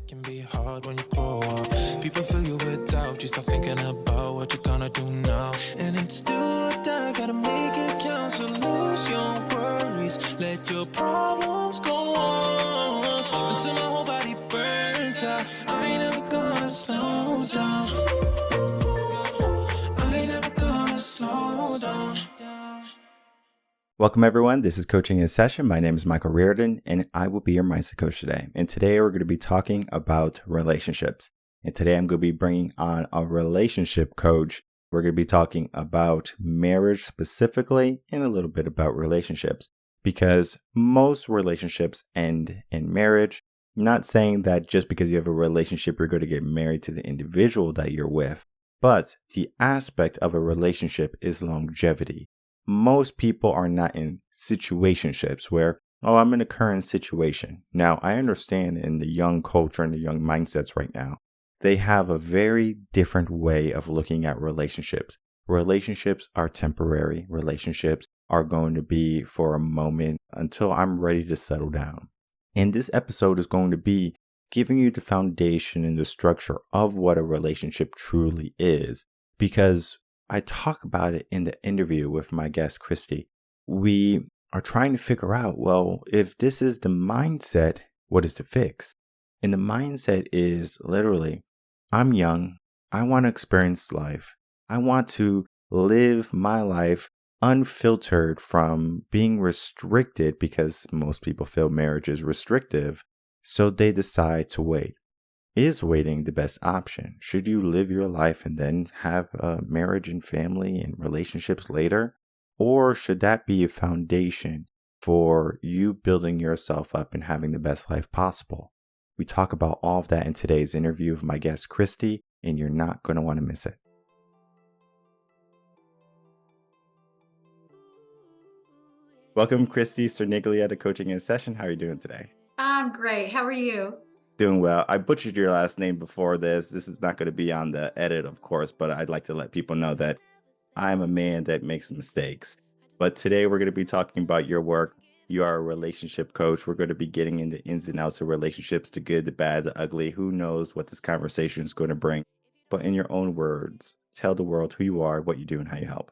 Can be hard when you grow up. People fill you with doubt. You start thinking about what you're gonna do now. And it's do or die, gotta make it count. So lose your worries, let your problems go on until my whole body burns out. I ain't never gonna slow down. I ain't never gonna slow down. Welcome everyone, this is Coaching in Session. My name is Michael Rearden and I will be your mindset coach today. And today we're going to be talking about relationships. And today I'm going to be bringing on a relationship coach. We're going to be talking about marriage specifically and a little bit about relationships because most relationships end in marriage. I'm not saying that just because you have a relationship, you're going to get married to the individual that you're with, but the aspect of a relationship is longevity. Most people are not in situationships where, I'm in a current situation. Now, I understand in the young culture and the young mindsets right now, they have a very different way of looking at relationships. Relationships are temporary. Relationships are going to be for a moment until I'm ready to settle down. And this episode is going to be giving you the foundation and the structure of what a relationship truly is, because I talk about it in the interview with my guest, Cristie. We are trying to figure out, if this is the mindset, what is the fix? And the mindset is literally, I'm young. I want to experience life. I want to live my life unfiltered from being restricted because most people feel marriage is restrictive. So they decide to wait. Is waiting the best option? Should you live your life and then have a marriage and family and relationships later? Or should that be a foundation for you building yourself up and having the best life possible? We talk about all of that in today's interview with my guest, Cristie, and you're not going to want to miss it. Welcome, Cristie Cerniglia to Coaching in Session. How are you doing today? I'm great. How are you? Doing well. I butchered your last name before this. This is not going to be on the edit, of course, but I'd like to let people know that I'm a man that makes mistakes. But today we're going to be talking about your work. You are a relationship coach. We're going to be getting into ins and outs of relationships, the good, the bad, the ugly. Who knows what this conversation is going to bring? But in your own words, tell the world who you are, what you do, and how you help.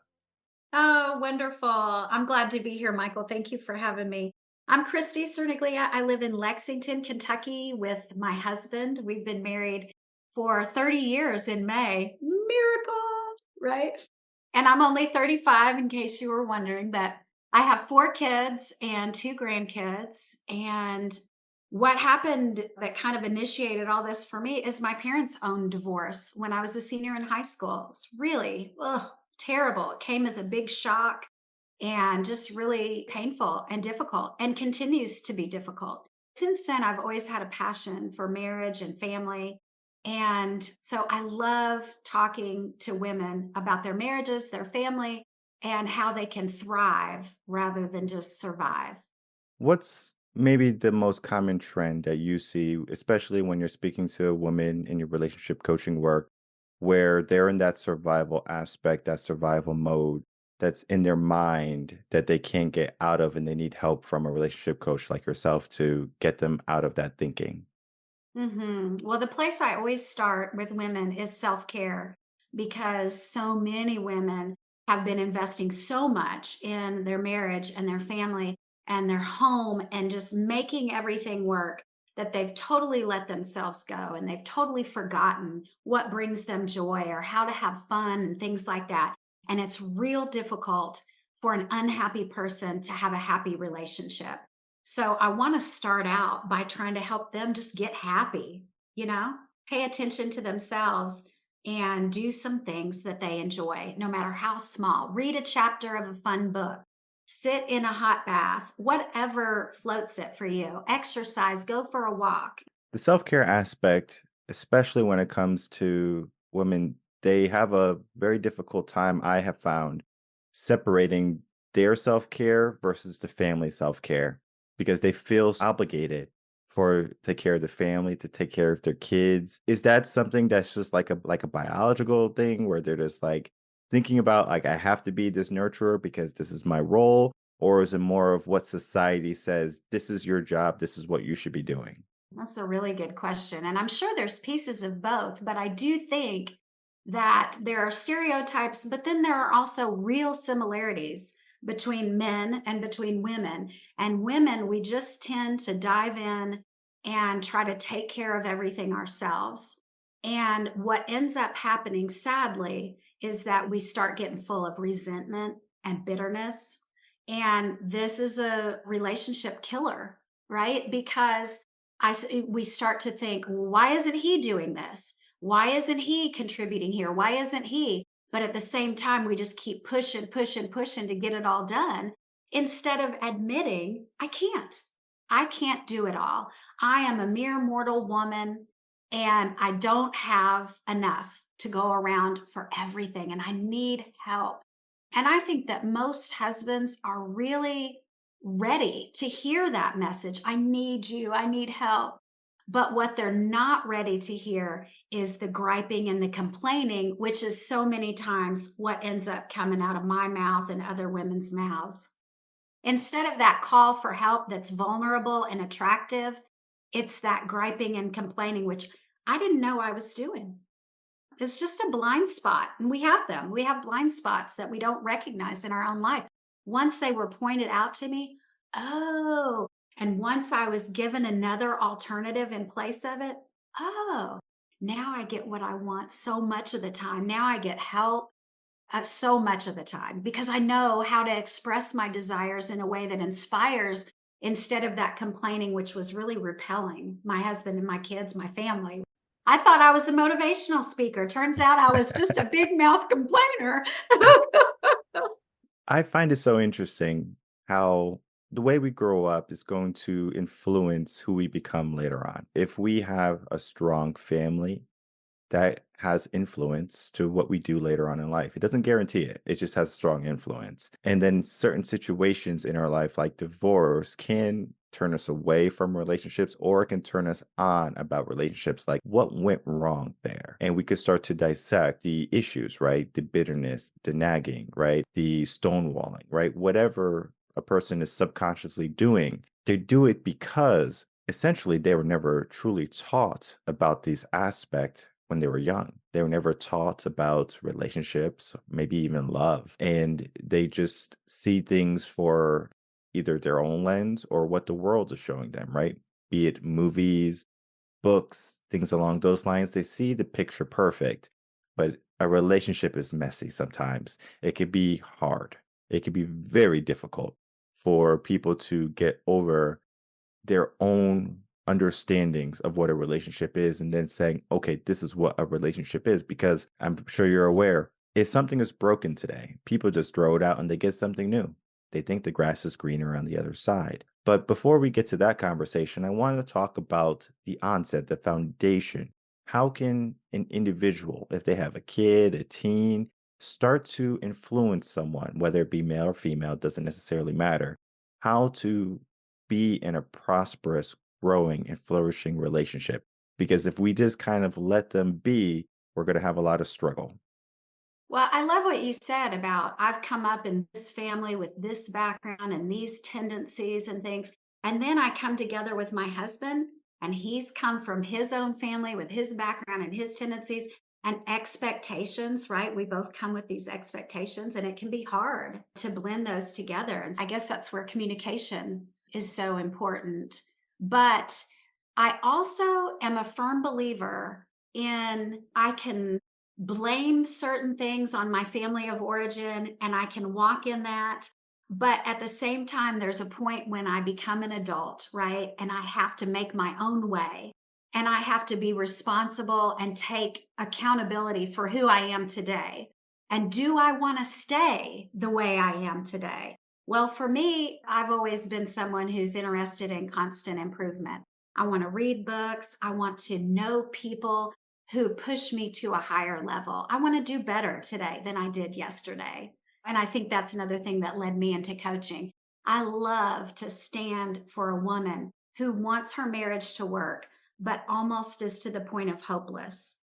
Oh, wonderful. I'm glad to be here, Michael. Thank you for having me. I'm Cristie Cerniglia. I live in Lexington, Kentucky with my husband. We've been married for 30 years in May. Miracle, right? And I'm only 35, in case you were wondering, but I have 4 kids and 2 grandkids. And what happened that kind of initiated all this for me is my parents' own divorce when I was a senior in high school. It was really terrible. It came as a big shock and just really painful and difficult and continues to be difficult. Since then, I've always had a passion for marriage and family. And so I love talking to women about their marriages, their family, and how they can thrive rather than just survive. What's maybe the most common trend that you see, especially when you're speaking to a woman in your relationship coaching work, where they're in that survival aspect, that survival mode that's in their mind that they can't get out of and they need help from a relationship coach like yourself to get them out of that thinking? Well, the place I always start with women is self care because so many women have been investing so much in their marriage and their family and their home and just making everything work that they've totally let themselves go and they've totally forgotten what brings them joy or how to have fun and things like that. And it's real difficult for an unhappy person to have a happy relationship. So I want to start out by trying to help them just get happy, pay attention to themselves and do some things that they enjoy, no matter how small. Read a chapter of a fun book, sit in a hot bath, whatever floats it for you. Exercise, go for a walk. The self-care aspect, especially when it comes to women, they have a very difficult time, I have found, separating their self-care versus the family self-care because they feel obligated for take care of the family, to take care of their kids. Is that something that's just like a biological thing where they're just like thinking about like I have to be this nurturer because this is my role? Or is it more of what society says, this is your job, this is what you should be doing? That's a really good question. And I'm sure there's pieces of both, but I do think that there are stereotypes, but then there are also real similarities between men and between women. And women, we just tend to dive in and try to take care of everything ourselves. And what ends up happening, sadly, is that we start getting full of resentment and bitterness. And this is a relationship killer, right? Because we start to think, "Well, why isn't he doing this? Why isn't he contributing here? Why isn't he?" But at the same time, we just keep pushing, pushing, pushing to get it all done instead of admitting, I can't. I can't do it all. I am a mere mortal woman and I don't have enough to go around for everything and I need help. And I think that most husbands are really ready to hear that message. I need you. I need help. But what they're not ready to hear is the griping and the complaining, which is so many times what ends up coming out of my mouth and other women's mouths. Instead of that call for help that's vulnerable and attractive, it's that griping and complaining, which I didn't know I was doing. It's just a blind spot, and we have them. We have blind spots that we don't recognize in our own life. Once they were pointed out to me, oh, and once I was given another alternative in place of it, oh, now I get what I want so much of the time. Now I get help so much of the time because I know how to express my desires in a way that inspires instead of that complaining, which was really repelling my husband and my kids, my family. I thought I was a motivational speaker. Turns out I was just a big mouth complainer. I find it so interesting how the way we grow up is going to influence who we become later on. If we have a strong family, that has influence to what we do later on in life. It doesn't guarantee it, it just has strong influence. And then certain situations in our life, like divorce, can turn us away from relationships or it can turn us on about relationships, like what went wrong there. And we could start to dissect the issues, right? The bitterness, the nagging, right? The stonewalling, right? Whatever a person is subconsciously doing, they do it because essentially they were never truly taught about these aspects when they were young. They were never taught about relationships, maybe even love. And they just see things for either their own lens or what the world is showing them, right? Be it movies, books, things along those lines. They see the picture perfect, but a relationship is messy sometimes. It could be hard. It could be very difficult for people to get over their own understandings of what a relationship is and then saying, okay, this is what a relationship is. Because I'm sure you're aware, if something is broken today, people just throw it out and they get something new. They think the grass is greener on the other side. But before we get to that conversation, I wanted to talk about the onset, the foundation. How can an individual, if they have a kid, a teen, start to influence someone, whether it be male or female, doesn't necessarily matter, how to be in a prosperous, growing, and flourishing relationship? Because if we just kind of let them be, we're going to have a lot of struggle. Well, I love what you said about I've come up in this family with this background and these tendencies and things. And then I come together with my husband, and he's come from his own family with his background and his tendencies and expectations, right? We both come with these expectations, and it can be hard to blend those together. And I guess that's where communication is so important. But I also am a firm believer in I can blame certain things on my family of origin and I can walk in that. But at the same time, there's a point when I become an adult, right? And I have to make my own way. And I have to be responsible and take accountability for who I am today. And do I want to stay the way I am today? Well, for me, I've always been someone who's interested in constant improvement. I want to read books. I want to know people who push me to a higher level. I want to do better today than I did yesterday. And I think that's another thing that led me into coaching. I love to stand for a woman who wants her marriage to work, but almost is to the point of hopeless.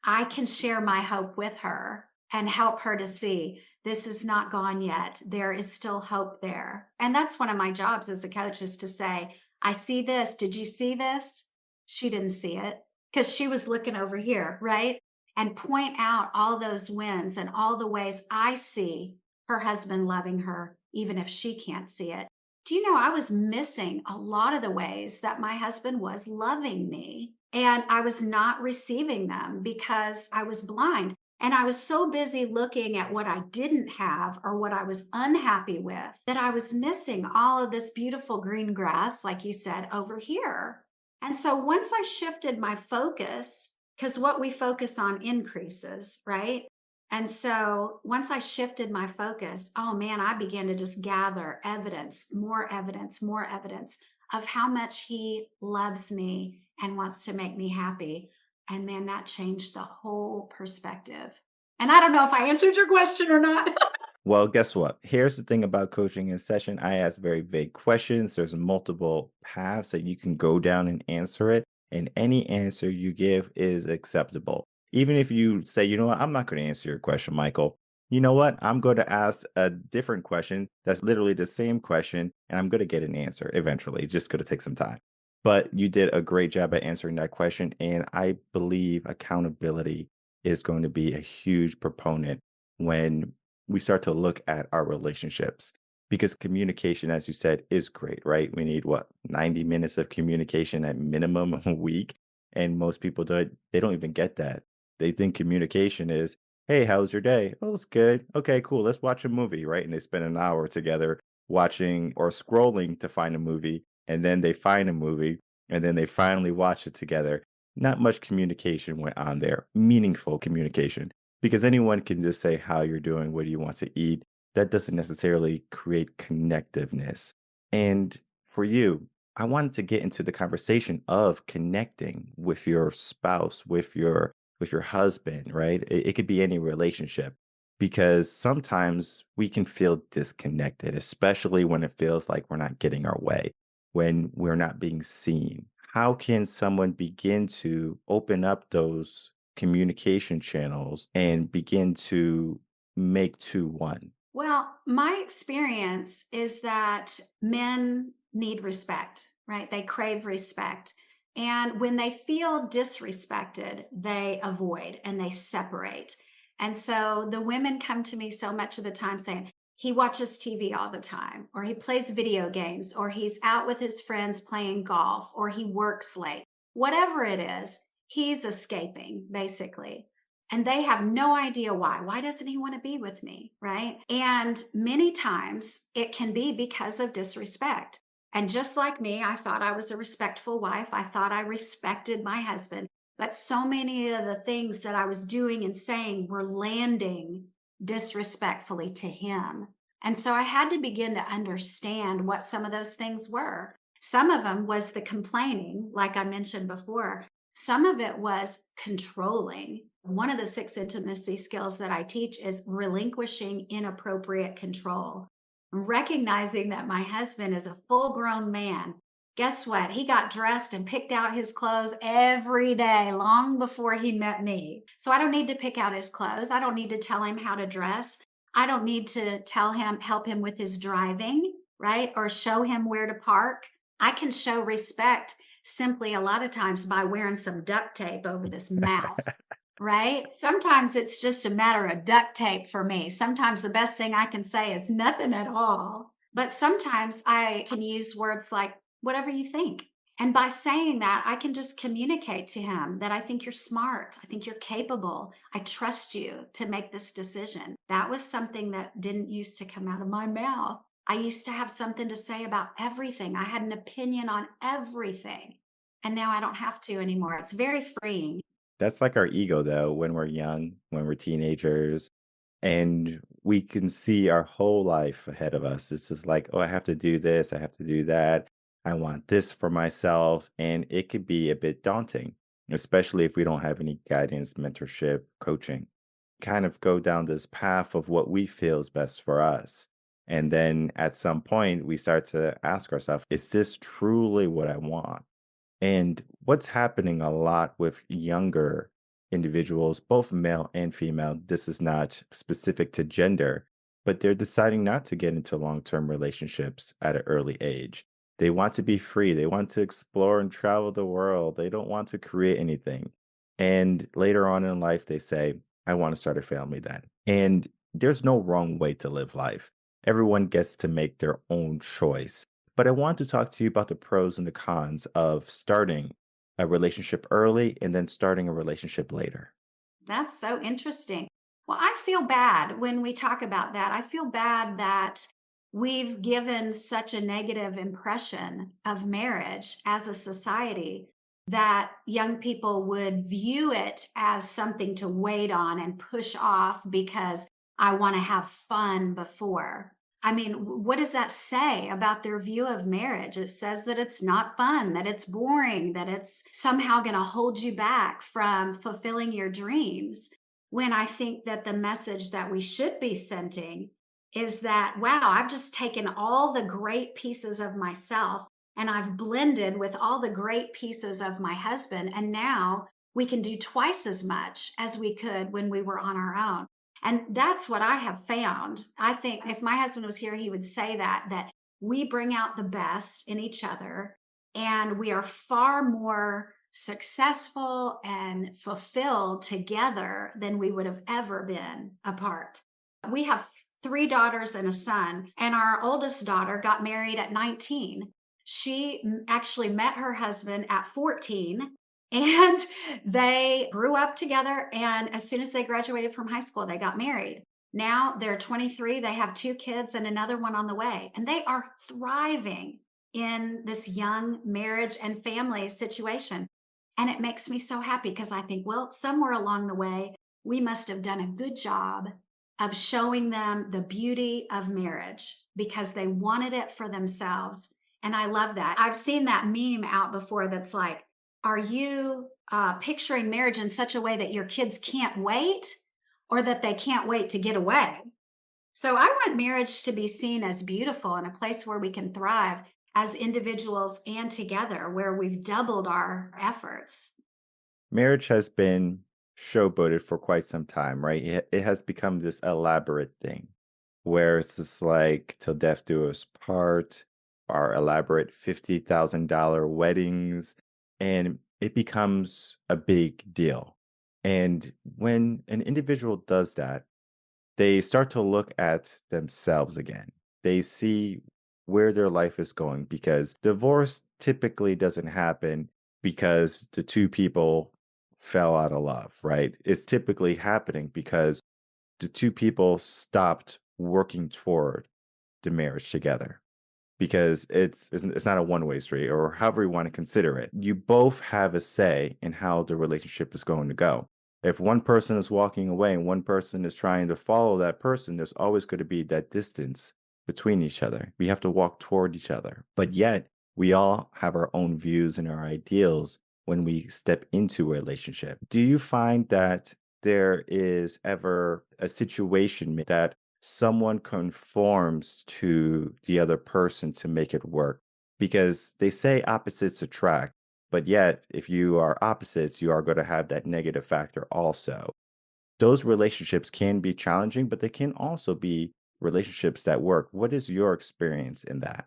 I can share my hope with her and help her to see this is not gone yet. There is still hope there. And that's one of my jobs as a coach is to say, I see this. Did you see this? she didn't see it because she was looking over here, right? And point out all those wins and all the ways I see her husband loving her, even if she can't see it. Do you know I was missing a lot of the ways that my husband was loving me? And I was not receiving them because I was blind. And I was so busy looking at what I didn't have or what I was unhappy with that I was missing all of this beautiful green grass, like you said, over here. And so once I shifted my focus, because what we focus on increases, right? And so once I shifted my focus, oh man, I began to just gather evidence, more evidence of how much he loves me and wants to make me happy. And man, that changed the whole perspective. And I don't know if I answered your question or not. Well, guess what? Here's the thing about coaching in session. I ask very vague questions. There's multiple paths that you can go down and answer it. And any answer you give is acceptable. Even if you say, you know what, I'm not going to answer your question, Michael. You know what? I'm going to ask a different question that's literally the same question, and I'm going to get an answer eventually. It's just going to take some time. But you did a great job at answering that question. And I believe accountability is going to be a huge proponent when we start to look at our relationships, because communication, as you said, is great, right? We need what, 90 minutes of communication at minimum a week. And most people they don't even get that. They think communication is, hey, how's your day? Oh, it's good. Okay, cool. Let's watch a movie, right? And they spend an hour together watching or scrolling to find a movie. And then they find a movie and then they finally watch it together. Not much communication went on there, meaningful communication, because anyone can just say how you're doing, what do you want to eat. That doesn't necessarily create connectiveness. And for you, I wanted to get into the conversation of connecting with your spouse, with your husband, right? It could be any relationship, because sometimes we can feel disconnected, especially when it feels like we're not getting our way, when we're not being seen. How can someone begin to open up those communication channels and begin to make two one? Well, my experience is that men need respect, right? They crave respect. And when they feel disrespected, they avoid and they separate. And so the women come to me so much of the time saying, he watches TV all the time, or he plays video games, or he's out with his friends playing golf, or he works late. Whatever it is, he's escaping, basically. And they have no idea why. Why doesn't he want to be with me? Right. And many times it can be because of disrespect. And just like me, I thought I was a respectful wife. I thought I respected my husband. But so many of the things that I was doing and saying were landing disrespectfully to him. And so I had to begin to understand what some of those things were. Some of them was the complaining, like I mentioned before. Some of it was controlling. One of the 6 intimacy skills that I teach is relinquishing inappropriate control. Recognizing that my husband is a full grown man. Guess what? He got dressed and picked out his clothes every day long before he met me. So I don't need to pick out his clothes. I don't need to tell him how to dress. I don't need to help him with his driving, right? Or show him where to park. I can show respect simply a lot of times by wearing some duct tape over this mouth, right? Sometimes it's just a matter of duct tape for me. Sometimes the best thing I can say is nothing at all. But sometimes I can use words like, whatever you think. And by saying that, I can just communicate to him that I think you're smart. I think you're capable. I trust you to make this decision. That was something that didn't used to come out of my mouth. I used to have something to say about everything. I had an opinion on everything. And now I don't have to anymore. It's very freeing. That's like our ego, though, when we're young, when we're teenagers, and we can see our whole life ahead of us. It's just like, oh, I have to do this, I have to do that. I want this for myself. And it could be a bit daunting, especially if we don't have any guidance, mentorship, coaching. Kind of go down this path of what we feel is best for us. And then at some point, we start to ask ourselves, is this truly what I want? And what's happening a lot with younger individuals, both male and female, this is not specific to gender, but they're deciding not to get into long term relationships at an early age. They want to be free. They want to explore and travel the world. They don't want to create anything. And later on in life, they say, I want to start a family then. And there's no wrong way to live life. Everyone gets to make their own choice. But I want to talk to you about the pros and the cons of starting a relationship early and then starting a relationship later. That's so interesting. Well, I feel bad when we talk about that. I feel bad that we've given such a negative impression of marriage as a society that young people would view it as something to wait on and push off because I want to have fun before. I mean, what does that say about their view of marriage? It says that it's not fun, that it's boring, that it's somehow going to hold you back from fulfilling your dreams. When I think that the message that we should be sending is that, wow, I've just taken all the great pieces of myself and I've blended with all the great pieces of my husband. And now we can do twice as much as we could when we were on our own. And that's what I have found. I think if my husband was here, he would say that we bring out the best in each other and we are far more successful and fulfilled together than we would have ever been apart. We have three daughters and a son, and our oldest daughter got married at 19. She actually met her husband at 14 and they grew up together. And as soon as they graduated from high school, they got married. Now they're 23, they have two kids and another one on the way, and they are thriving in this young marriage and family situation. And it makes me so happy because I think, well, somewhere along the way, we must have done a good job of showing them the beauty of marriage because they wanted it for themselves. And I love that. I've seen that meme out before that's like, are you picturing marriage in such a way that your kids can't wait or that they can't wait to get away? So I want marriage to be seen as beautiful and a place where we can thrive as individuals and together, where we've doubled our efforts. Marriage has been showboated for quite some time, right? It has become this elaborate thing where it's just like till death do us part, our elaborate $50,000 weddings, and it becomes a big deal. And when an individual does that, they start to look at themselves again. They see where their life is going because divorce typically doesn't happen because the two people fell out of love, right? It's typically happening because the two people stopped working toward the marriage together because it's not a one-way street or however you want to consider it. You both have a say in how the relationship is going to go. If one person is walking away and one person is trying to follow that person, there's always going to be that distance between each other. We have to walk toward each other. But yet, we all have our own views and our ideals when we step into a relationship. Do you find that there is ever a situation that someone conforms to the other person to make it work? Because they say opposites attract. But yet, if you are opposites, you are going to have that negative factor also. Those relationships can be challenging, but they can also be relationships that work. What is your experience in that?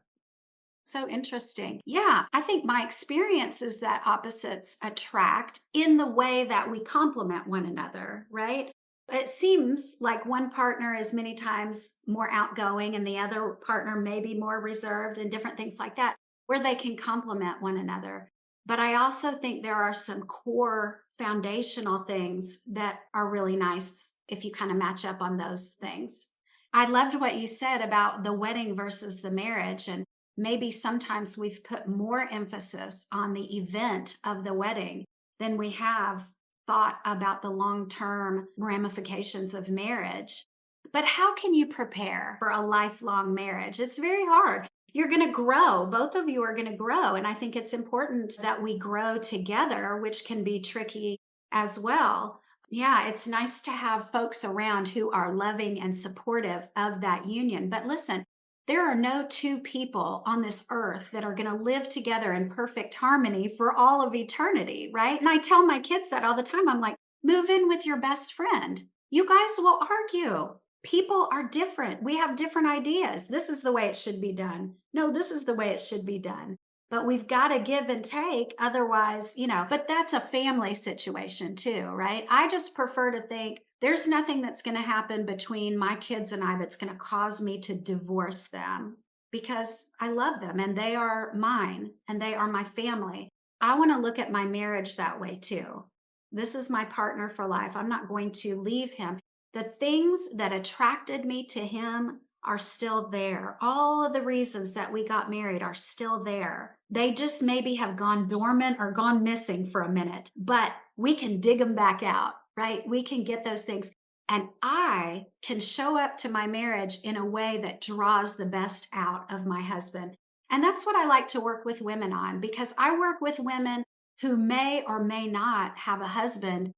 So interesting. Yeah, I think my experience is that opposites attract in the way that we complement one another, right? It seems like one partner is many times more outgoing and the other partner may be more reserved and different things like that, where they can complement one another. But I also think there are some core foundational things that are really nice if you kind of match up on those things. I loved what you said about the wedding versus the marriage. And maybe sometimes we've put more emphasis on the event of the wedding than we have thought about the long term ramifications of marriage. But how can you prepare for a lifelong marriage? It's very hard. You're going to grow. Both of you are going to grow. And I think it's important that we grow together, which can be tricky as well. Yeah, it's nice to have folks around who are loving and supportive of that union. But listen, there are no two people on this earth that are going to live together in perfect harmony for all of eternity, right? And I tell my kids that all the time. I'm like, move in with your best friend. You guys will argue. People are different. We have different ideas. This is the way it should be done. No, this is the way it should be done. But we've got to give and take. Otherwise, but that's a family situation too, right? I just prefer to think there's nothing that's going to happen between my kids and I that's going to cause me to divorce them because I love them and they are mine and they are my family. I want to look at my marriage that way too. This is my partner for life. I'm not going to leave him. The things that attracted me to him are still there. All of the reasons that we got married are still there. They just maybe have gone dormant or gone missing for a minute, but we can dig them back out, right? We can get those things. And I can show up to my marriage in a way that draws the best out of my husband. And that's what I like to work with women on because I work with women who may or may not have a husband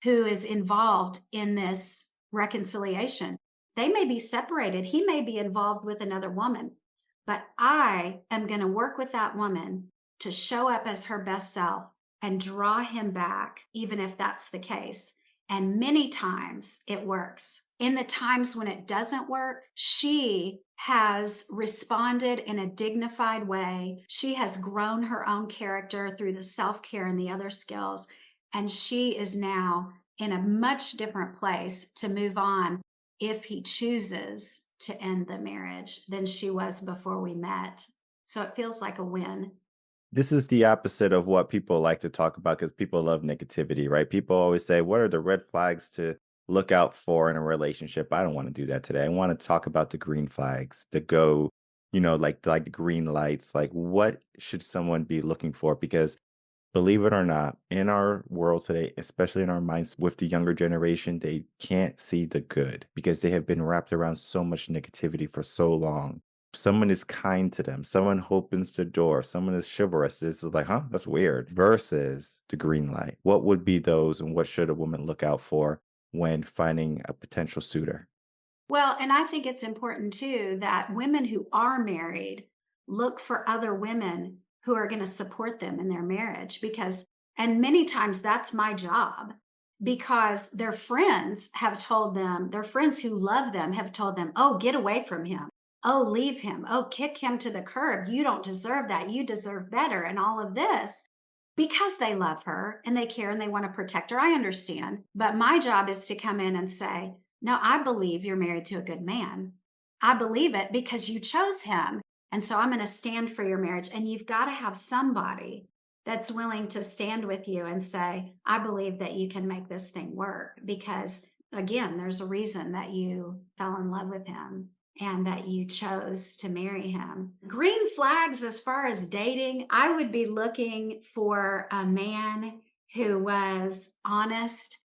who is involved in this reconciliation. They may be separated. He may be involved with another woman, but I am going to work with that woman to show up as her best self and draw him back, even if that's the case. And many times it works. In the times when it doesn't work, she has responded in a dignified way. She has grown her own character through the self-care and the other skills. And she is now in a much different place to move on if he chooses to end the marriage than she was before we met. So it feels like a win. This is the opposite of what people like to talk about because people love negativity, right? People always say, what are the red flags to look out for in a relationship? I don't want to do that today. I want to talk about the green flags, the go, like the green lights. Like, what should someone be looking for? Because believe it or not, in our world today, especially in our minds with the younger generation, they can't see the good because they have been wrapped around so much negativity for so long. Someone is kind to them, someone opens the door, someone is chivalrous. This is like, huh, that's weird. Versus the green light. What would be those and what should a woman look out for when finding a potential suitor? Well, and I think it's important too that women who are married look for other women who are going to support them in their marriage because, and many times that's my job because their friends have told them, their friends who love them have told them, oh, get away from him. Oh, leave him. Oh, kick him to the curb. You don't deserve that. You deserve better. And all of this because they love her and they care and they want to protect her. I understand. But my job is to come in and say, no, I believe you're married to a good man. I believe it because you chose him. And so I'm going to stand for your marriage. And you've got to have somebody that's willing to stand with you and say, I believe that you can make this thing work. Because again, there's a reason that you fell in love with him and that you chose to marry him. Green flags, as far as dating, I would be looking for a man who was honest.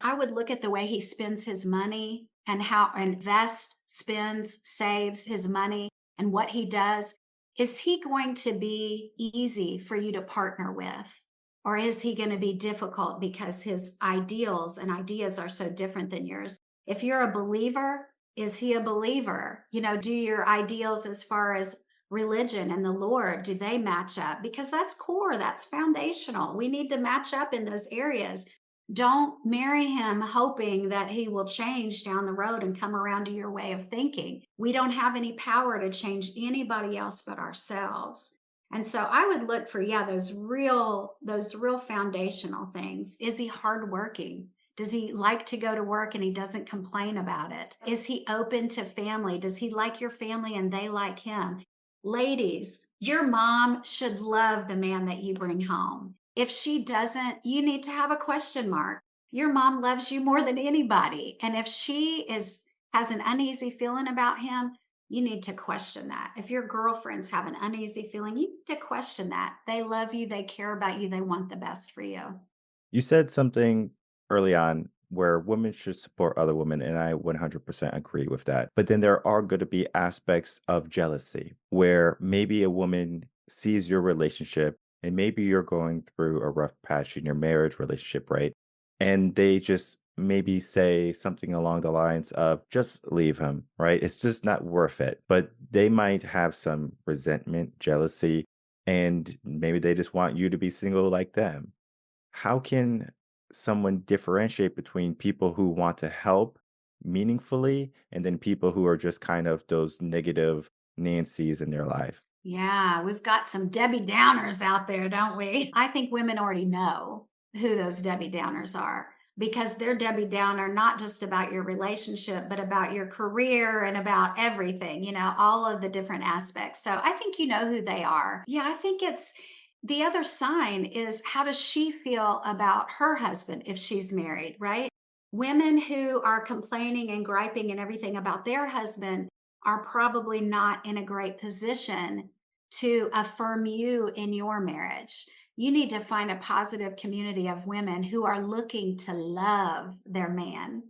I would look at the way he spends his money and how invests, spends, saves his money and what he does. Is he going to be easy for you to partner with? Or is he going to be difficult because his ideals and ideas are so different than yours? If you're a believer, is he a believer? Do your ideals as far as religion and the Lord, do they match up? Because that's core, that's foundational. We need to match up in those areas. Don't marry him hoping that he will change down the road and come around to your way of thinking. We don't have any power to change anybody else but ourselves. And so I would look for, those real foundational things. Is he hardworking? Does he like to go to work and he doesn't complain about it? Is he open to family? Does he like your family and they like him? Ladies, your mom should love the man that you bring home. If she doesn't, you need to have a question mark. Your mom loves you more than anybody. And if she has an uneasy feeling about him, you need to question that. If your girlfriends have an uneasy feeling, you need to question that. They love you, they care about you, they want the best for you. You said something early on where women should support other women, and I 100% agree with that. But then there are going to be aspects of jealousy where maybe a woman sees your relationship and maybe you're going through a rough patch in your marriage relationship, right? And they just maybe say something along the lines of just leave him, right? It's just not worth it. But they might have some resentment, jealousy, and maybe they just want you to be single like them. How can someone differentiate between people who want to help meaningfully, and then people who are just kind of those negative Nancy's in their life. Yeah, we've got some Debbie Downers out there, don't we? I think women already know who those Debbie Downers are because they're Debbie Downer not just about your relationship, but about your career and about everything, all of the different aspects. So I think you know who they are. Yeah, I think it's the other sign is how does she feel about her husband if she's married, right? Women who are complaining and griping and everything about their husband are probably not in a great position to affirm you in your marriage. You need to find a positive community of women who are looking to love their man,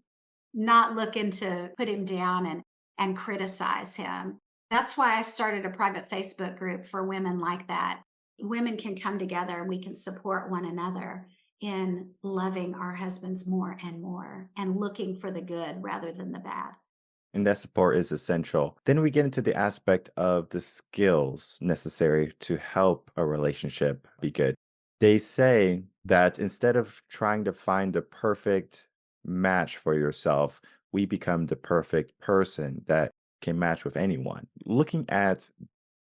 not looking to put him down and criticize him. That's why I started a private Facebook group for women like that. Women can come together and we can support one another in loving our husbands more and more and looking for the good rather than the bad. And that support is essential. Then we get into the aspect of the skills necessary to help a relationship be good. They say that instead of trying to find the perfect match for yourself, we become the perfect person that can match with anyone. Looking at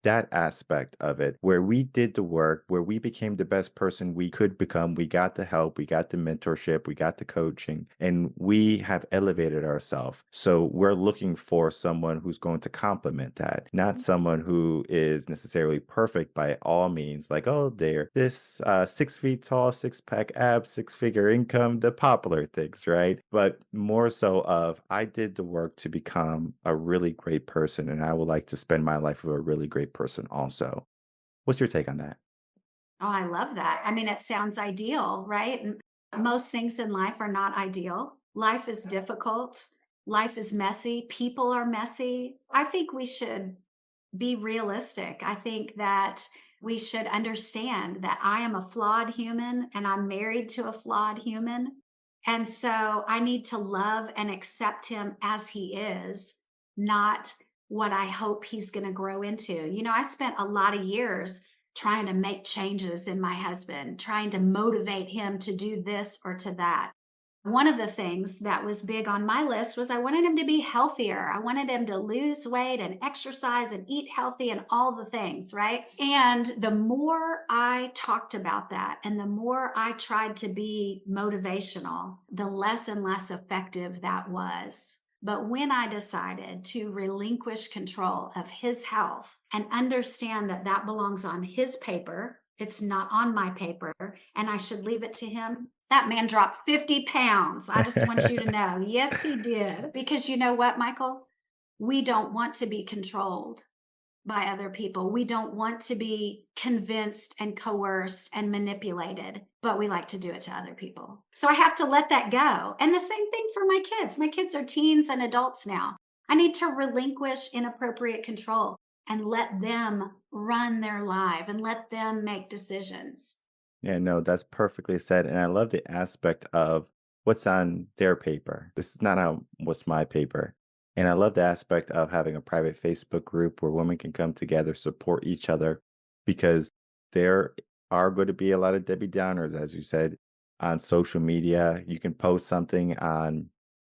that aspect of it where we did the work, where we became the best person we could become. We got the help, we got the mentorship, we got the coaching, and we have elevated ourselves. So we're looking for someone who's going to complement that, not someone who is necessarily perfect by all means. Like, oh, they're this 6 feet tall, six pack abs, six-figure income, the popular things, right? But more so of I did the work to become a really great person, and I would like to spend my life with a really great person also. What's your take on that? Oh, I love that. I mean, it sounds ideal, right? And most things in life are not ideal. Life is difficult. Life is messy. People are messy. I think we should be realistic. I think that we should understand that I am a flawed human and I'm married to a flawed human. And so I need to love and accept him as he is, not what I hope he's going to grow into. I spent a lot of years trying to make changes in my husband, trying to motivate him to do this or to that. One of the things that was big on my list was I wanted him to be healthier. I wanted him to lose weight and exercise and eat healthy and all the things, right? And the more I talked about that and the more I tried to be motivational, the less and less effective that was. But when I decided to relinquish control of his health and understand that that belongs on his paper, it's not on my paper, and I should leave it to him, that man dropped 50 pounds. I just want you to know. Yes, he did. Because you know what, Michael? We don't want to be controlled by other people. We don't want to be convinced and coerced and manipulated, but we like to do it to other people. So I have to let that go. And the same thing for my kids. My kids are teens and adults now. I need to relinquish inappropriate control and let them run their life and let them make decisions. Yeah, no, that's perfectly said. And I love the aspect of what's on their paper. This is not how what's my paper. And I love the aspect of having a private Facebook group where women can come together, support each other, because there are going to be a lot of Debbie Downers, as you said, on social media. You can post something on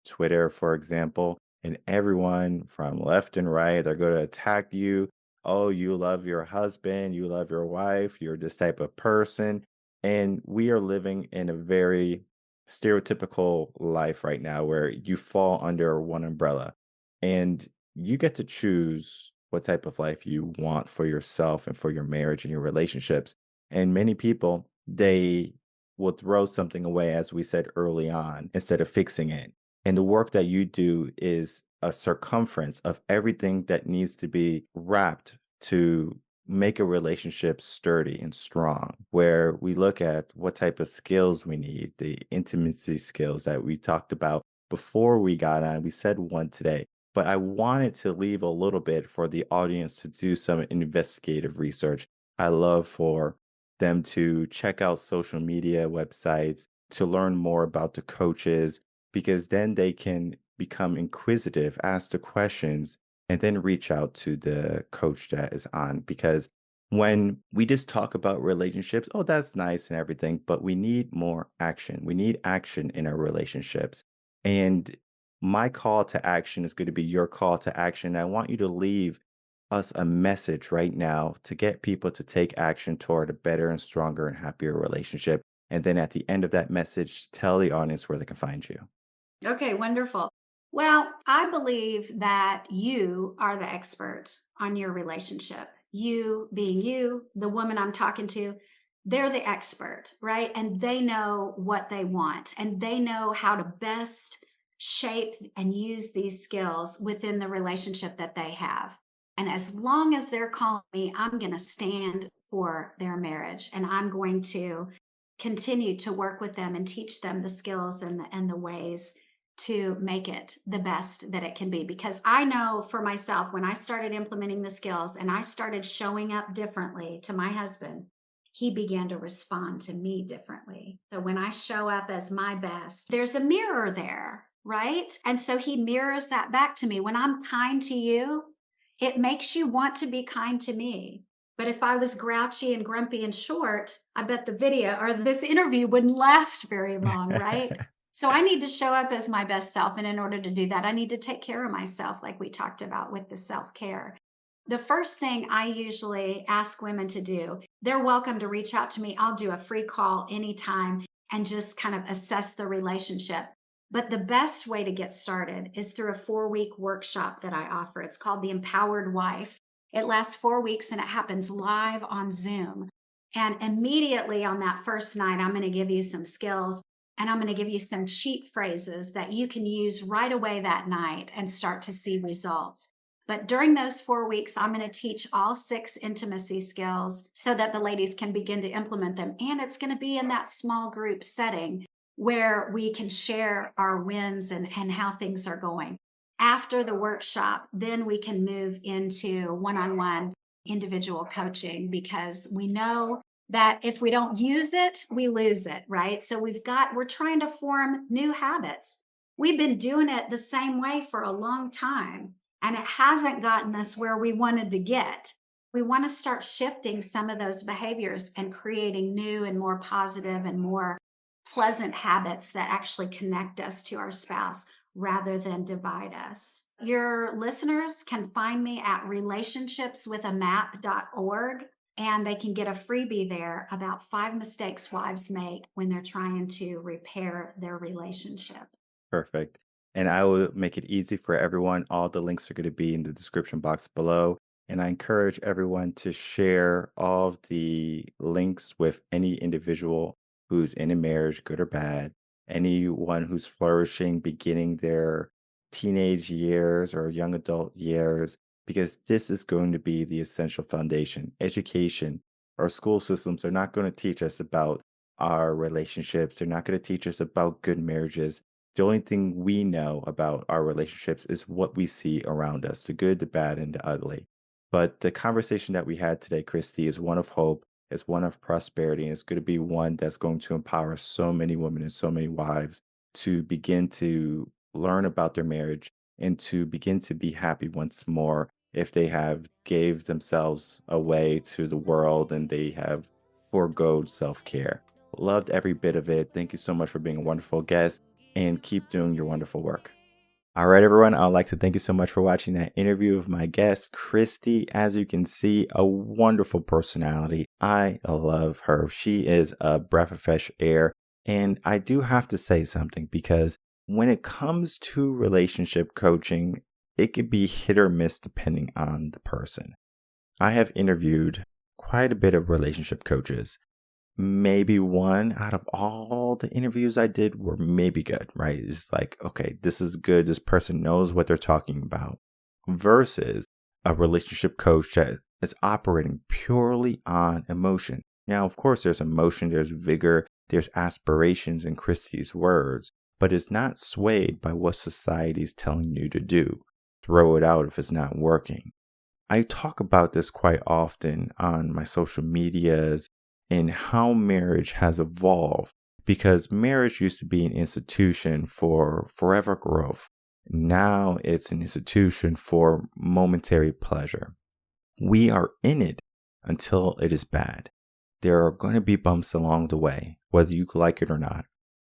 Twitter, for example, and everyone from left and right, they're going to attack you. Oh, you love your husband, you love your wife, you're this type of person. And we are living in a very stereotypical life right now where you fall under one umbrella and you get to choose what type of life you want for yourself and for your marriage and your relationships. And many people, they will throw something away, as we said early on, instead of fixing it. And the work that you do is a circumference of everything that needs to be wrapped to make a relationship sturdy and strong, where we look at what type of skills we need, the intimacy skills that we talked about before we got on. We said one today, but I wanted to leave a little bit for the audience to do some investigative research. I love for them to check out social media websites to learn more about the coaches, because then they can become inquisitive, ask the questions, and then reach out to the coach that is on. Because when we just talk about relationships, oh, that's nice and everything, but we need more action. We need action in our relationships. And My call to action is going to be your call to action. I want you to leave us a message right now to get people to take action toward a better and stronger and happier relationship. And then at the end of that message, tell the audience where they can find you. Okay, wonderful. Well, I believe that you are the expert on your relationship. You being you, the woman I'm talking to, they're the expert, right? And they know what they want and they know how to best shape and use these skills within the relationship that they have. And as long as they're calling me, I'm going to stand for their marriage and I'm going to continue to work with them and teach them the skills and the ways to make it the best that it can be. Because I know for myself, when I started implementing the skills and I started showing up differently to my husband, he began to respond to me differently. So when I show up as my best, there's a mirror there, right? And so he mirrors that back to me. When I'm kind to you, it makes you want to be kind to me. But if I was grouchy and grumpy and short, I bet the video or this interview wouldn't last very long, right? So I need to show up as my best self. And in order to do that, I need to take care of myself, like we talked about with the self-care. The first thing I usually ask women to do, they're welcome to reach out to me. I'll do a free call anytime and just kind of assess the relationship. But the best way to get started is through a 4-week workshop that I offer. It's called The Empowered Wife. It lasts 4 weeks and it happens live on Zoom. And immediately on that first night, I'm going to give you some skills and I'm going to give you some cheat phrases that you can use right away that night and start to see results. But during those 4 weeks, I'm going to teach all 6 intimacy skills so that the ladies can begin to implement them. And it's going to be in that small group setting where we can share our wins and how things are going. After the workshop, then we can move into one-on-one individual coaching because we know that if we don't use it, we lose it, right? So we're trying to form new habits. We've been doing it the same way for a long time, and it hasn't gotten us where we wanted to get. We want to start shifting some of those behaviors and creating new and more positive and more pleasant habits that actually connect us to our spouse rather than divide us. Your listeners can find me at relationshipswithamap.org. And they can get a freebie there about 5 mistakes wives make when they're trying to repair their relationship. Perfect. And I will make it easy for everyone. All the links are going to be in the description box below. And I encourage everyone to share all of the links with any individual who's in a marriage, good or bad, anyone who's flourishing, beginning their teenage years or young adult years, because this is going to be the essential foundation. Education, our school systems are not going to teach us about our relationships. They're not going to teach us about good marriages. The only thing we know about our relationships is what we see around us, the good, the bad, and the ugly. But the conversation that we had today, Cristie, is one of hope, it's one of prosperity, and it's going to be one that's going to empower so many women and so many wives to begin to learn about their marriage and to begin to be happy once more if they have gave themselves away to the world and they have forgoed self-care. Loved every bit of it. Thank you so much for being a wonderful guest and keep doing your wonderful work. All right, everyone. I'd like to thank you so much for watching that interview of my guest, Cristie. As you can see, a wonderful personality. I love her. She is a breath of fresh air. And I do have to say something because when it comes to relationship coaching, it could be hit or miss depending on the person. I have interviewed quite a bit of relationship coaches. Maybe one out of all the interviews I did were maybe good, right? It's like, okay, this is good. This person knows what they're talking about versus a relationship coach that is operating purely on emotion. Now, of course, there's emotion, there's vigor, there's aspirations in Cristie's words, but it's not swayed by what society's telling you to do. Throw it out if it's not working. I talk about this quite often on my social medias and how marriage has evolved because marriage used to be an institution for forever growth. Now it's an institution for momentary pleasure. We are in it until it is bad. There are going to be bumps along the way, whether you like it or not.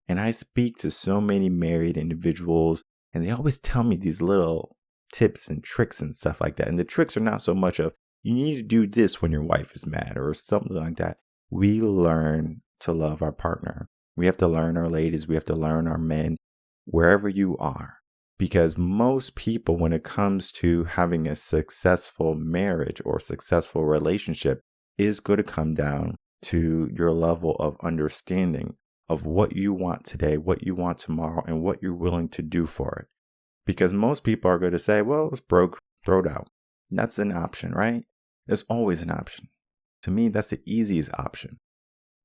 And I speak to so many married individuals And they always tell me these little tips and tricks and stuff like that. And the tricks are not so much of, you need to do this when your wife is mad or something like that. We learn to love our partner. We have to learn our ladies. We have to learn our men, wherever you are. Because most people, when it comes to having a successful marriage or successful relationship, is going to come down to your level of understanding of what you want today, what you want tomorrow, and what you're willing to do for it. Because most people are going to say, well, it's broke, throw it out. That's an option, right? There's always an option. To me, that's the easiest option.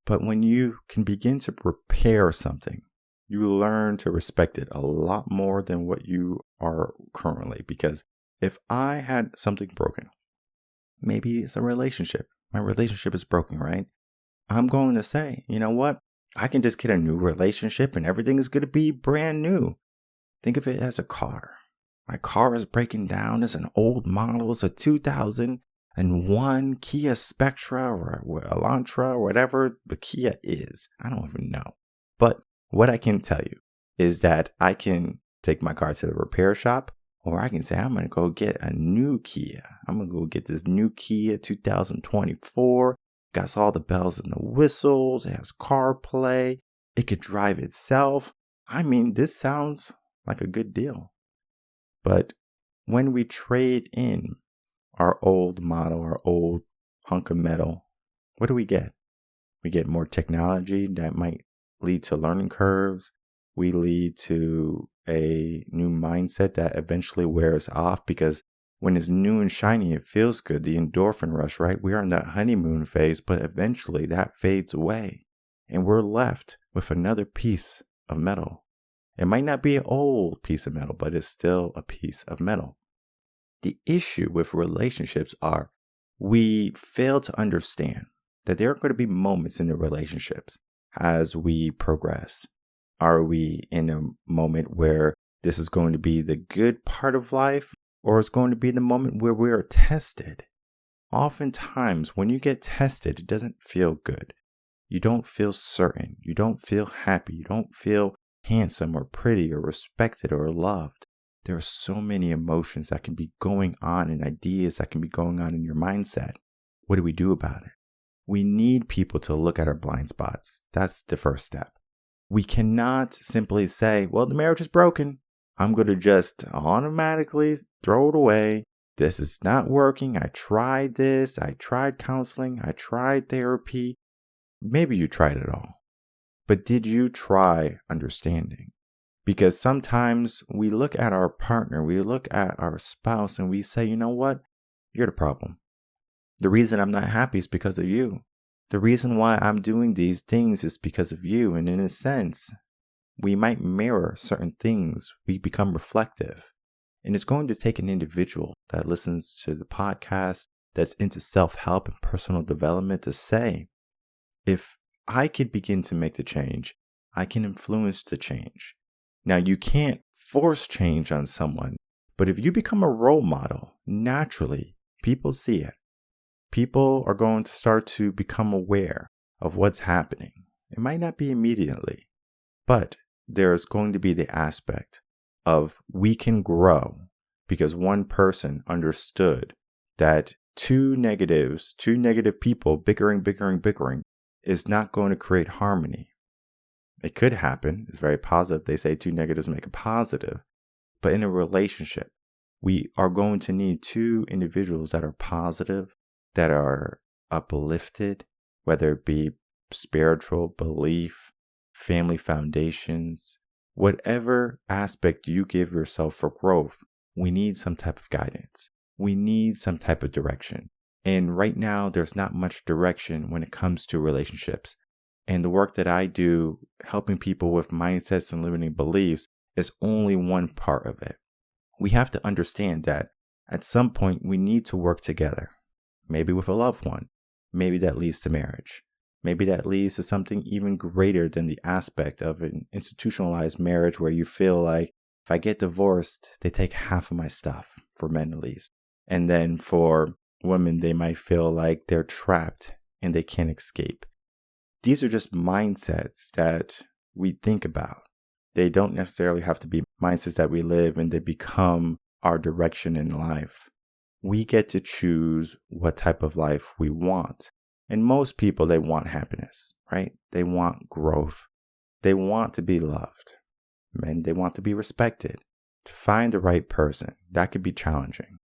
But when you can begin to prepare something, you learn to respect it a lot more than what you are currently. Because if I had something broken, maybe it's a relationship. My relationship is broken, right? I'm going to say, you know what? I can just get a new relationship and everything is going to be brand new. Think of it as a car. My car is breaking down. It's an old model. It's a 2001 Kia Spectra or Elantra or whatever the Kia is. I don't even know. But what I can tell you is that I can take my car to the repair shop, or I can say, I'm going to go get a new Kia. I'm going to go get this new Kia 2024. Got all the bells and the whistles. It has CarPlay. It could drive itself. I mean, this sounds like a good deal. But when we trade in our old model, our old hunk of metal, what do we get? We get more technology that might lead to learning curves. We lead to a new mindset that eventually wears off, because when it's new and shiny, it feels good. The endorphin rush, right? We are in that honeymoon phase, but eventually that fades away and we're left with another piece of metal. It might not be an old piece of metal, but it's still a piece of metal. The issue with relationships are we fail to understand that there are going to be moments in the relationships as we progress. Are we in a moment where this is going to be the good part of life, or it's going to be the moment where we are tested? Oftentimes, when you get tested, it doesn't feel good. You don't feel certain. You don't feel happy. You don't feel handsome or pretty or respected or loved. There are so many emotions that can be going on and ideas that can be going on in your mindset. What do we do about it? We need people to look at our blind spots. That's the first step. We cannot simply say, well, the marriage is broken. I'm going to just automatically throw it away. This is not working. I tried this. I tried counseling. I tried therapy. Maybe you tried it all. But did you try understanding? Because sometimes we look at our partner, we look at our spouse, and we say, you know what? You're the problem. The reason I'm not happy is because of you. The reason why I'm doing these things is because of you. And in a sense, we might mirror certain things. We become reflective. And it's going to take an individual that listens to the podcast, that's into self-help and personal development, to say, if I could begin to make the change, I can influence the change. Now, you can't force change on someone, but if you become a role model, naturally, people see it. People are going to start to become aware of what's happening. It might not be immediately, but there's going to be the aspect of we can grow because one person understood that two negative people bickering is not going to create harmony. It could happen. It's very positive. They say two negatives make a positive. But in a relationship, we are going to need two individuals that are positive, that are uplifted, whether it be spiritual belief, family foundations, whatever aspect you give yourself for growth, we need some type of guidance. We need some type of direction. And right now, there's not much direction when it comes to relationships. And the work that I do, helping people with mindsets and limiting beliefs, is only one part of it. We have to understand that at some point, we need to work together. Maybe with a loved one. Maybe that leads to marriage. Maybe that leads to something even greater than the aspect of an institutionalized marriage where you feel like, if I get divorced, they take half of my stuff, for men at least. And then for women, they might feel like they're trapped and they can't escape. These are just mindsets that we think about. They don't necessarily have to be mindsets that we live and they become our direction in life. We get to choose what type of life we want. And most people, they want happiness, right? They want growth. They want to be loved. And they want to be respected. To find the right person, that could be challenging.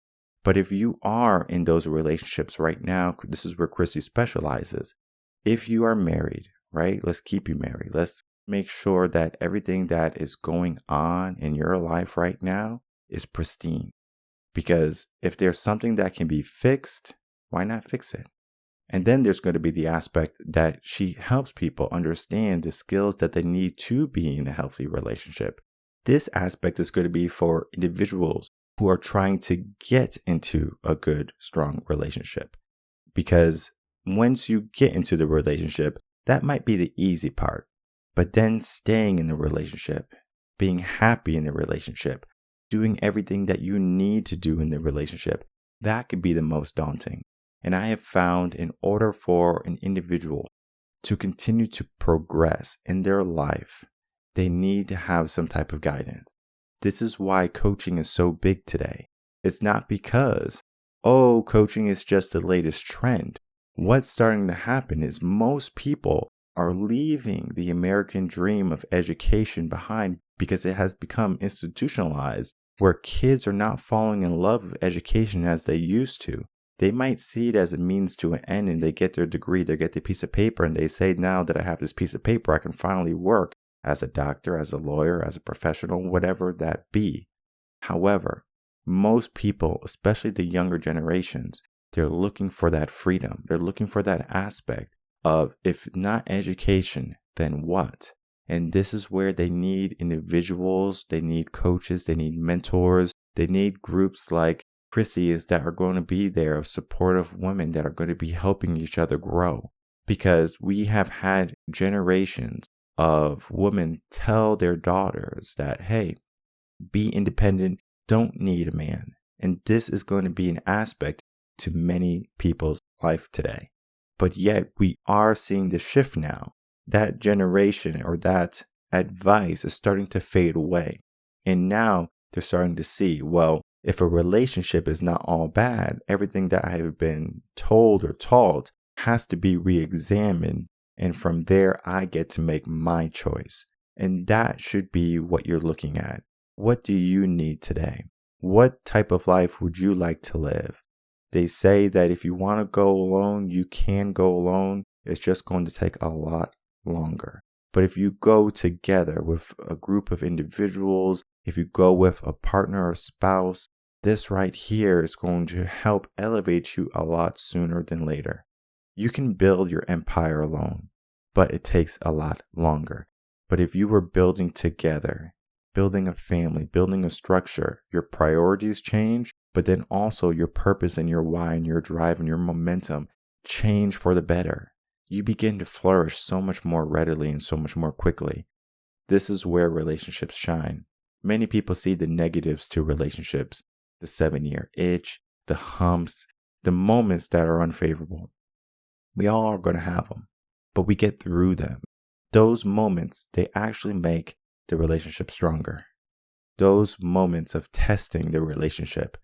But if you are in those relationships right now, this is where Cristie specializes. If you are married, right? Let's keep you married. Let's make sure that everything that is going on in your life right now is pristine. Because if there's something that can be fixed, why not fix it? And then there's going to be the aspect that she helps people understand the skills that they need to be in a healthy relationship. This aspect is going to be for individuals who are trying to get into a good, strong relationship. Because once you get into the relationship, that might be the easy part. But then staying in the relationship, being happy in the relationship, doing everything that you need to do in the relationship, that could be the most daunting. And I have found in order for an individual to continue to progress in their life, they need to have some type of guidance. This is why coaching is so big today. It's not because, coaching is just the latest trend. What's starting to happen is most people are leaving the American dream of education behind because it has become institutionalized, where kids are not falling in love with education as they used to. They might see it as a means to an end, and they get their degree, they get the piece of paper, and they say, now that I have this piece of paper, I can finally work as a doctor, as a lawyer, as a professional, whatever that be. However, most people, especially the younger generations, they're looking for that freedom. They're looking for that aspect of, if not education, then what? And this is where they need individuals, they need coaches, they need mentors, they need groups like Cristie is that are going to be there of supportive women that are going to be helping each other grow. Because we have had generations of women tell their daughters that, hey, be independent, don't need a man. And this is going to be an aspect to many people's life today. But yet we are seeing the shift now. That generation or that advice is starting to fade away. And now they're starting to see, well, if a relationship is not all bad, everything that I have been told or taught has to be re-examined. And from there, I get to make my choice. And that should be what you're looking at. What do you need today? What type of life would you like to live? They say that if you want to go alone, you can go alone. It's just going to take a lot longer. But if you go together with a group of individuals, if you go with a partner or spouse, this right here is going to help elevate you a lot sooner than later. You can build your empire alone, but it takes a lot longer. But if you were building together, building a family, building a structure, your priorities change, but then also your purpose and your why and your drive and your momentum change for the better. You begin to flourish so much more readily and so much more quickly. This is where relationships shine. Many people see the negatives to relationships, the 7-year itch, the humps, the moments that are unfavorable. We all are going to have them, but we get through them. Those moments, they actually make the relationship stronger. Those moments of testing the relationship.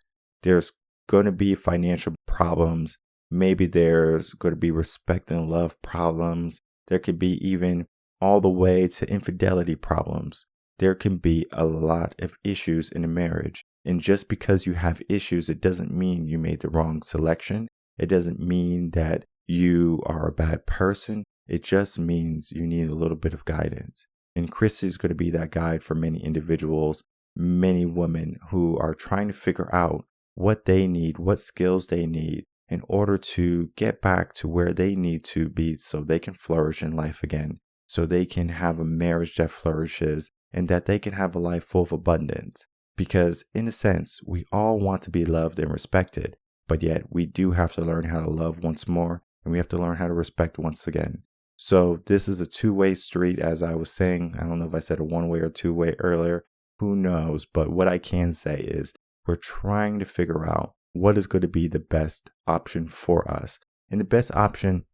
There's going to be financial problems. Maybe there's going to be respect and love problems. There could be even all the way to infidelity problems. There can be a lot of issues in a marriage. And just because you have issues, it doesn't mean you made the wrong selection. It doesn't mean that you are a bad person. It just means you need a little bit of guidance. And Cristie is going to be that guide for many individuals, many women who are trying to figure out what they need, what skills they need in order to get back to where they need to be so they can flourish in life again, so they can have a marriage that flourishes and that they can have a life full of abundance. Because in a sense, we all want to be loved and respected, but yet we do have to learn how to love once more, and we have to learn how to respect once again. So this is a two-way street, as I was saying. I don't know if I said a one-way or two-way earlier. Who knows? But what I can say is we're trying to figure out what is going to be the best option for us. And the best option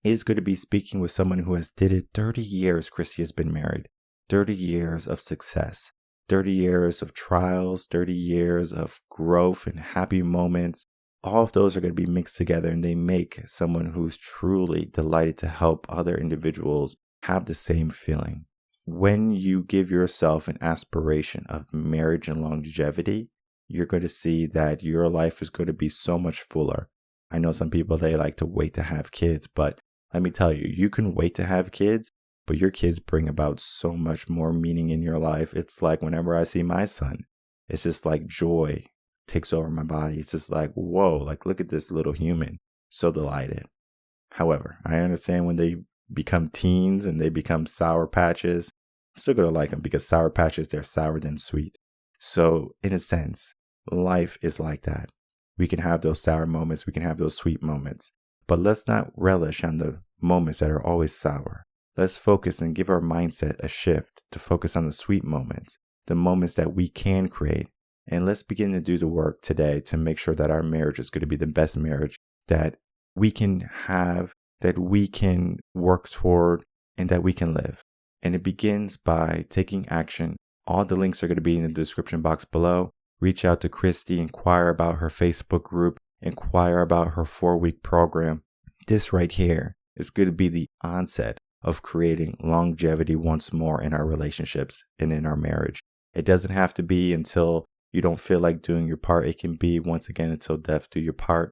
is going to be speaking with someone who has did it 30 years Cristie has been married. 30 years of success, 30 years of trials, 30 years of growth and happy moments. All of those are going to be mixed together, and they make someone who's truly delighted to help other individuals have the same feeling. When you give yourself an aspiration of marriage and longevity, you're going to see that your life is going to be so much fuller. I know some people, they like to wait to have kids, but let me tell you, you can wait to have kids, but your kids bring about so much more meaning in your life. It's like whenever I see my son, it's just like joy takes over my body. It's just like, whoa, like look at this little human. So delighted. However, I understand when they become teens and they become Sour Patches, I'm still going to like them because Sour Patches, they're sour than sweet. So in a sense, life is like that. We can have those sour moments. We can have those sweet moments. But let's not relish on the moments that are always sour. Let's focus and give our mindset a shift to focus on the sweet moments, the moments that we can create. And let's begin to do the work today to make sure that our marriage is going to be the best marriage that we can have, that we can work toward, and that we can live. And it begins by taking action. All the links are going to be in the description box below. Reach out to Cristie, inquire about her Facebook group, inquire about her 4-week program. This right here is going to be the onset of creating longevity once more in our relationships and in our marriage. It doesn't have to be until you don't feel like doing your part. It can be, once again, until death do your part.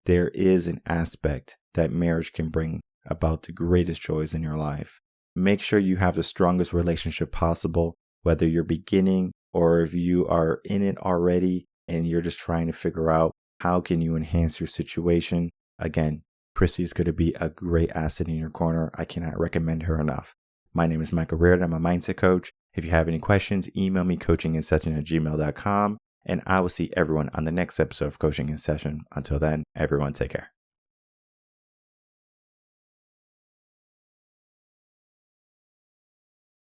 There is an aspect that marriage can bring about the greatest joys in your life. Make sure you have the strongest relationship possible, whether you're beginning or if you are in it already and you're just trying to figure out how can you enhance your situation. Again, Cristie is going to be a great asset in your corner. I cannot recommend her enough. My name is Michael Rearden. I'm a mindset coach. If you have any questions, email me coachinginsession@gmail.com, and I will see everyone on the next episode of Coaching in Session. Until then, everyone take care.